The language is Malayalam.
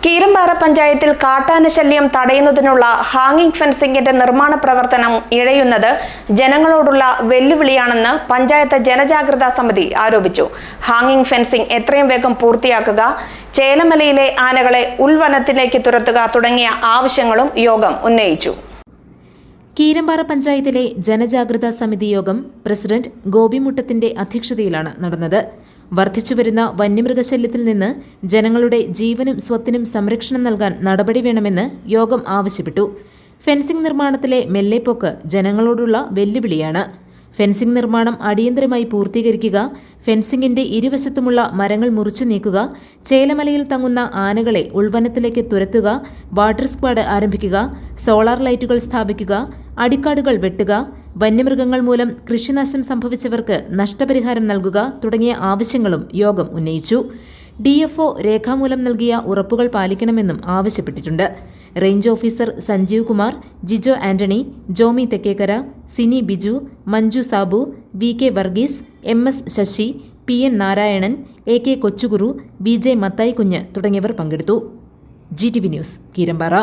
കീരമ്പാറ പഞ്ചായത്തിൽ കാട്ടാന ശല്യം തടയുന്നതിനുള്ള ഹാങ്ങിംഗ് ഫെൻസിംഗിന്റെ നിർമ്മാണ പ്രവർത്തനം ഇഴയുന്നത് ജനങ്ങളോടുള്ള വെല്ലുവിളിയാണെന്ന് പഞ്ചായത്ത് ജനജാഗ്രതാ സമിതി ആരോപിച്ചു. ഹാങ്ങിംഗ് ഫെൻസിംഗ് എത്രയും വേഗം പൂർത്തിയാക്കുക, ചേലമലയിലെ ആനകളെ ഉൾവനത്തിലേക്ക് തുരത്തുക തുടങ്ങിയ ആവശ്യങ്ങളും യോഗം ഉന്നയിച്ചു. കീരമ്പാറ പഞ്ചായത്തിലെ ജനജാഗ്രതാ സമിതി യോഗം പ്രസിഡന്റ് ഗോപിമുട്ടത്തിന്റെ അധ്യക്ഷതയിലാണ് നടന്നത്. വർദ്ധിച്ചുവരുന്ന വന്യമൃഗശല്യത്തിൽ നിന്ന് ജനങ്ങളുടെ ജീവനും സ്വത്തിനും സംരക്ഷണം നൽകാൻ നടപടി വേണമെന്ന് യോഗം ആവശ്യപ്പെട്ടു. ഫെൻസിംഗ് നിർമ്മാണത്തിലെ മെല്ലെപ്പോക്ക് ജനങ്ങളോടുള്ള വെല്ലുവിളിയാണ്. ഫെൻസിംഗ് നിർമ്മാണം അടിയന്തരമായി പൂർത്തീകരിക്കുക, ഫെൻസിംഗിന്റെ ഇരുവശത്തുമുള്ള മരങ്ങൾ മുറിച്ചു നീക്കുക, ചേലമലയിൽ തങ്ങുന്ന ആനകളെ ഉൾവനത്തിലേക്ക് തുരത്തുക, വാട്ടർ സ്ക്വാഡ് ആരംഭിക്കുക, സോളാർ ലൈറ്റുകൾ സ്ഥാപിക്കുക, അടിക്കാടുകൾ വെട്ടുക, വന്യമൃഗങ്ങൾ മൂലം കൃഷിനാശം സംഭവിച്ചവർക്ക് നഷ്ടപരിഹാരം നൽകുക തുടങ്ങിയ ആവശ്യങ്ങളും യോഗം ഉന്നയിച്ചു. DFO രേഖാമൂലം നൽകിയ ഉറപ്പുകൾ പാലിക്കണമെന്നും ആവശ്യപ്പെട്ടിട്ടുണ്ട്. Range officer Sanjeev Kumar, Jijo Antony, Jomy Thekkekara, Sini Biju, Manju Sabu, VK Varghese, MS Sasi, PN Narayanan, AK Kochukuru, BJ Mathai Kunju തുടങ്ങിയവർ പങ്കെടുത്തു. GTV news, Keerampara.